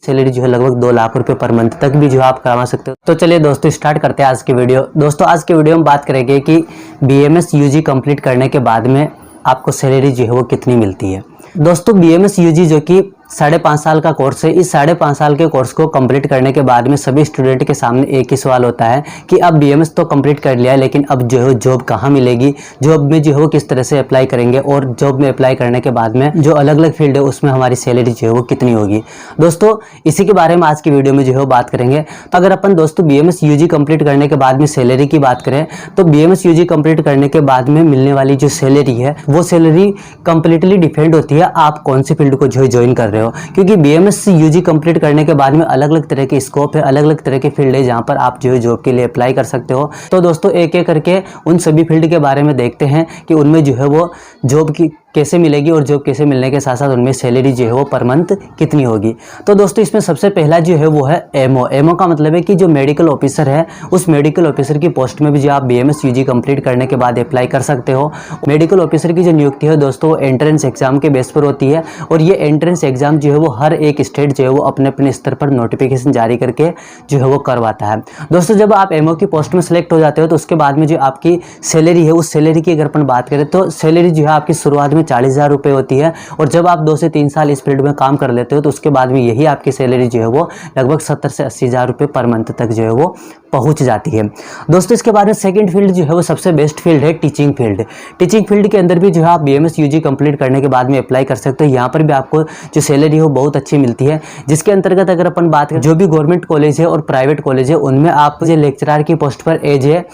Salary जो है लगभग 2 लाख रुपए पर मंथ तक भी जो आप कमा सकते हो। तो चलिए दोस्तों स्टार्ट करते हैं आज की वीडियो। दोस्तों आज के वीडियो में बात करेंगे कि BAMS UG कंप्लीट करने के बाद में आपको सैलरी जो है वो कितनी मिलती है। दोस्तों BAMS UG जो कि 5.5 साल का कोर्स है, इस 5.5 साल के कोर्स को कंप्लीट करने के बाद में सभी स्टूडेंट के सामने एक ही सवाल होता है कि अब BAMS तो कंप्लीट कर लिया है, लेकिन अब जो है जॉब कहाँ मिलेगी, जॉब में जो है वो किस तरह से अप्लाई करेंगे और जॉब में अप्लाई करने के बाद में जो अलग अलग फील्ड है उसमें हमारी सैलरी जो है वो कितनी होगी। दोस्तों इसी के बारे में आज की वीडियो में जो है बात करेंगे। तो अगर अपन दोस्तों BAMS UG कंप्लीट करने के बाद में सैलरी की बात करें तो BAMS UG कंप्लीट करने के बाद में मिलने वाली जो सैलरी है वो सैलरी कंप्लीटली डिपेंड होती है आप कौन सी फील्ड को जो है ज्वाइन कर रहे हो, क्योंकि BAMS UG कंप्लीट करने के बाद में अलग अलग तरह के स्कोप है, अलग अलग तरह के फील्ड है जहां पर आप जो है जॉब के लिए अप्लाई कर सकते हो। तो दोस्तों एक एक करके उन सभी फील्ड के बारे में देखते हैं कि उनमें जो है वो जॉब की कैसे मिलेगी और जॉब कैसे मिलने के साथ साथ उनमें सैलरी जो है वो पर मंथ कितनी होगी। तो दोस्तों इसमें सबसे पहला जो है वो है एमओ का मतलब है कि जो मेडिकल ऑफिसर है उस मेडिकल ऑफिसर की पोस्ट में भी जो आप BAMS UG कंप्लीट करने के बाद अप्लाई कर सकते हो। मेडिकल ऑफिसर की जो नियुक्ति है दोस्तों एंट्रेंस एग्जाम के बेस पर होती है और ये एंट्रेंस एग्जाम जो है वो हर एक स्टेट जो है वो अपने अपने स्तर पर नोटिफिकेशन जारी करके जो है वो करवाता है। दोस्तों जब आप एमओ की पोस्ट में सेलेक्ट हो जाते हो तो उसके बाद में जो आपकी सैलरी है उस सैलरी की अगर अपन बात करें तो सैलरी जो है आपकी शुरुआत में 40,000 रुपये होती है और जब आप 2 से 3 साल इस फील्ड में काम कर लेते हो तो उसके बाद में यही आपकी सैलरी जो है वो लगभग 70 से 80,000 रुपये पर मंथ तक जो है वो पहुंच जाती है। दोस्तों इसके बाद में सेकंड फील्ड जो है वो सबसे बेस्ट फील्ड है टीचिंग फील्ड। टीचिंग फील्ड के अंदर भी जो है आप BAMS UG कंप्लीट करने के बाद में अप्लाई कर सकते हो। यहाँ पर भी आपको जो सैलरी है वो बहुत अच्छी मिलती है, जिसके अंतर्गत अगर अपन बात करें जो भी गवर्नमेंट कॉलेज है और प्राइवेट कॉलेज है उनमें आप जो लेक्चरर की पोस्ट पर एज है,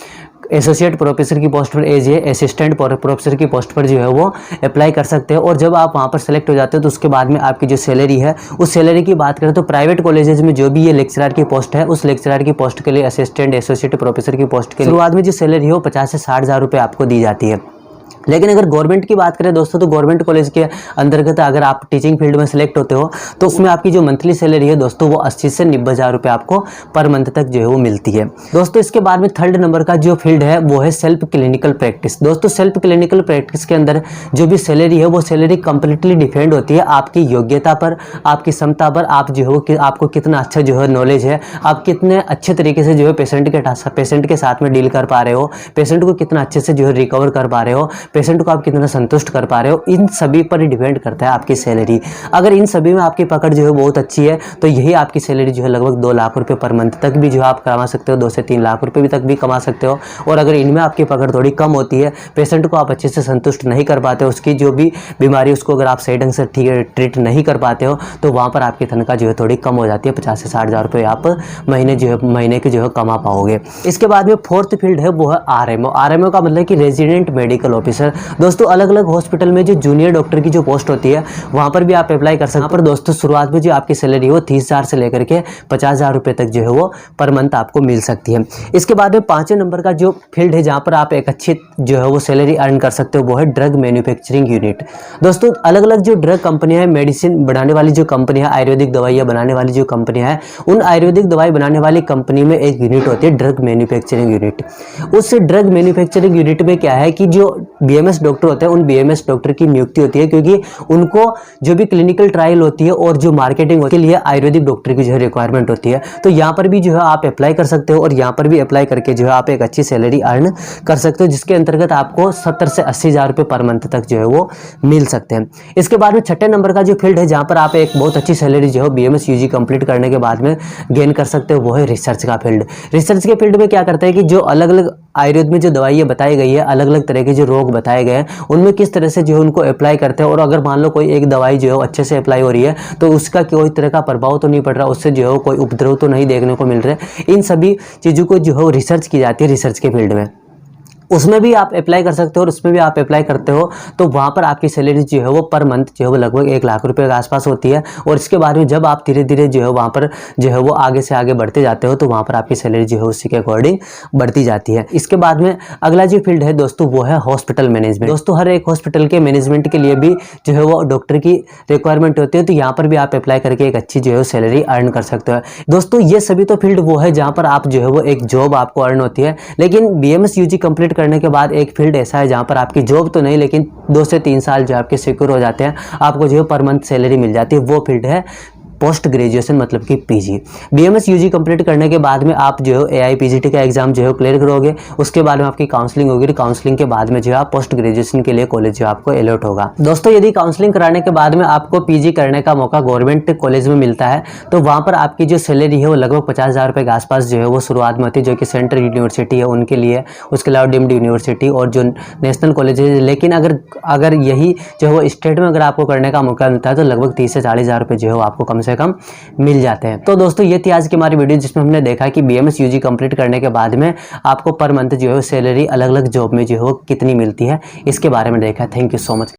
एसोसिएट प्रोफेसर की पोस्ट पर एज है, असिस्टेंट प्रोफेसर की पोस्ट पर जो है वो अप्लाई कर सकते हैं। और जब आप वहाँ पर सेलेक्ट हो जाते हो तो उसके बाद में आपकी जो सैलरी है उस सैलरी की बात करें तो प्राइवेट कॉलेजेस में जो भी ये लेक्चरर की पोस्ट है उस लेक्चरर की पोस्ट के लिए असिस्टेंट एसोसिएट प्रोफेसर की पोस्ट के लिए शुरुआत में जो सैलरी है वो 50 से 60,000 रुपये आपको दी जाती है। लेकिन अगर गवर्नमेंट की बात करें दोस्तों तो गवर्नमेंट कॉलेज के अंतर्गत अगर आप टीचिंग फील्ड में सेलेक्ट होते हो तो उसमें आपकी जो मंथली सैलरी है दोस्तों वो 80 से 90,000 रुपये आपको पर मंथ तक जो है वो मिलती है। दोस्तों इसके बाद में थर्ड नंबर का जो फील्ड है वो है सेल्फ क्लिनिकल प्रैक्टिस। दोस्तों सेल्फ क्लिनिकल प्रैक्टिस के अंदर जो भी सैलरी है वो सैलरी कंप्लीटली डिपेंड होती है आपकी योग्यता पर, आपकी क्षमता पर, आप जो है वो आपको कितना अच्छा जो है नॉलेज है, आप कितने अच्छे तरीके से जो है पेशेंट के साथ में डील कर पा रहे हो, पेशेंट को कितना अच्छे से जो है रिकवर कर पा रहे हो, पेशेंट को आप कितना संतुष्ट कर पा रहे हो, इन सभी पर डिपेंड करता है आपकी सैलरी। अगर इन सभी में आपकी पकड़ जो है बहुत अच्छी है तो यही आपकी सैलरी जो है लगभग 2 लाख रुपए पर मंथ तक भी जो है आप कमा सकते हो, 2 से 3 लाख रुपए भी तक भी कमा सकते हो। और अगर इनमें आपकी पकड़ थोड़ी कम होती है, पेशेंट को आप अच्छे से संतुष्ट नहीं कर पाते हो, उसकी जो भी बीमारी उसको अगर आप सही ढंग से ट्रीट नहीं कर पाते हो तो वहाँ पर आपकी तनख्वाह जो है थोड़ी कम हो जाती है, 50 से 60,000 रुपये आप महीने के जो है कमा पाओगे। इसके बाद में फोर्थ फील्ड है वो है RMO का मतलब कि रेजिडेंट मेडिकल ऑफिसर। दोस्तों अलग अलग हॉस्पिटल में जो जूनियर डॉक्टर की जो पोस्ट होती है वहां पर भी आप अप्लाई कर सकते हैं। पर दोस्तों शुरुआत में जो आपकी सैलरी हो 30,000 से लेकर के 50,000 रुपये तक जो है वो पर मंथ आपको मिल सकती है। इसके बाद में 5वें नंबर का जो फील्ड है जहां पर आप एक अच्छी जो है वो सैलरी अर्न कर सकते हो वो है ड्रग मैन्युफैक्चरिंग यूनिट। दोस्तों अलग अलग जो ड्रग कंपनियां हैं, मेडिसिन बनाने वाली जो कंपनियां, आयुर्वेदिक दवाइयाँ बनाने वाली जो कंपनियां हैं, उन आयुर्वेदिक दवाई बनाने वाली कंपनी में एक यूनिट होती है ड्रग मैन्युफैक्चरिंग यूनिट। उस ड्रग मैन्युफैक्चरिंग यूनिट में क्या है कि जो BAMS डॉक्टर होते हैं उन BAMS डॉक्टर की नियुक्ति होती है, क्योंकि उनको जो भी क्लिनिकल ट्रायल होती है और जो मार्केटिंग होती है के लिए आयुर्वेदिक डॉक्टर की जो है रिक्वायरमेंट होती है। तो यहाँ पर भी जो है आप अप्लाई कर सकते हो और यहाँ पर भी अप्लाई करके जो है आप एक अच्छी सैलरी अर्न कर सकते हो, जिसके अंतर्गत आपको 70 से 80,000 रुपये पर मंथ तक जो है वो मिल सकते हैं। इसके बाद में 6ठे नंबर का जो फील्ड है जहाँ पर आप एक बहुत अच्छी सैलरी जो है BAMS UG कंप्लीट करने के बाद में गेन कर सकते हो वो है रिसर्च का फील्ड। रिसर्च के फील्ड में क्या करते हैं कि जो अलग अलग आयुर्वेद में जो दवाइयाँ बताई गई है, अलग अलग तरह के जो रोग बताए गए हैं उनमें किस तरह से जो है उनको अप्लाई करते हैं और अगर मान लो कोई एक दवाई जो है अच्छे से अप्लाई हो रही है तो उसका कोई तरह का प्रभाव तो नहीं पड़ रहा, उससे जो है कोई उपद्रव तो नहीं देखने को मिल रहा है। इन सभी चीज़ों को जो है रिसर्च की जाती है रिसर्च के फील्ड में। उसमें भी आप अप्लाई कर सकते हो और उसमें भी आप अप्लाई करते हो तो वहाँ पर आपकी सैलरी जो है वो पर मंथ जो है वो लगभग 1 लाख रुपए के आसपास होती है। और इसके बाद में जब आप धीरे धीरे जो है वहाँ पर जो है वो आगे से आगे बढ़ते जाते हो तो वहाँ पर आपकी सैलरी जो है उसी के अकॉर्डिंग बढ़ती जाती है। इसके बाद में अगला जो फील्ड है दोस्तों वो है हॉस्पिटल मैनेजमेंट। दोस्तों हर एक हॉस्पिटल के मैनेजमेंट के लिए भी जो है वो डॉक्टर की रिक्वायरमेंट होती है, तो यहाँ पर भी आप अप्लाई करके एक अच्छी जो है सैलरी अर्न कर सकते हो। दोस्तों ये सभी तो फील्ड वो है जहाँ पर आप जो है वो एक जॉब आपको अर्न होती है। लेकिन BAMS UG कंप्लीट करने के बाद एक फील्ड ऐसा है जहाँ पर आपकी जॉब तो नहीं लेकिन 2 से 3 साल जो आपके सिक्योर हो जाते हैं, आपको जो है पर मंथ सैलरी मिल जाती है। वो फील्ड है पोस्ट ग्रेजुएशन मतलब कि पीजी। बीएमएस यूजी कंप्लीट करने के बाद में आप जो है एआईपीजीटी का एग्जाम जो है क्लियर करोगे, उसके बाद में आपकी काउंसलिंग होगी, काउंसलिंग के बाद में जो है पोस्ट ग्रेजुएशन के लिए कॉलेज जो आपको अलॉट होगा। दोस्तों यदि काउंसलिंग कराने के बाद में आपको पीजी करने का मौका गवर्नमेंट कॉलेज में मिलता है तो वहां पर आपकी जो सैलरी है वो लगभग 50,000 रुपए के आसपास जो है वो शुरुआत में होती है, जो कि सेंट्रल यूनिवर्सिटी है उनके लिए, उसके अलावा डीम्ड यूनिवर्सिटी और जो नेशनल कॉलेज है। लेकिन अगर यही जो है वो स्टेट में अगर आपको करने का मौका मिलता है तो लगभग 30 से 40,000 रुपए जो है आपको कम से कम मिल जाते हैं। तो दोस्तों ये थी आज की हमारी वीडियो, जिसमें हमने देखा कि बीएमएस यूजी कंप्लीट करने के बाद में आपको पर मंथ जो है सैलरी अलग अलग जॉब में जो है वो कितनी मिलती है, इसके बारे में देखा। Thank you so much.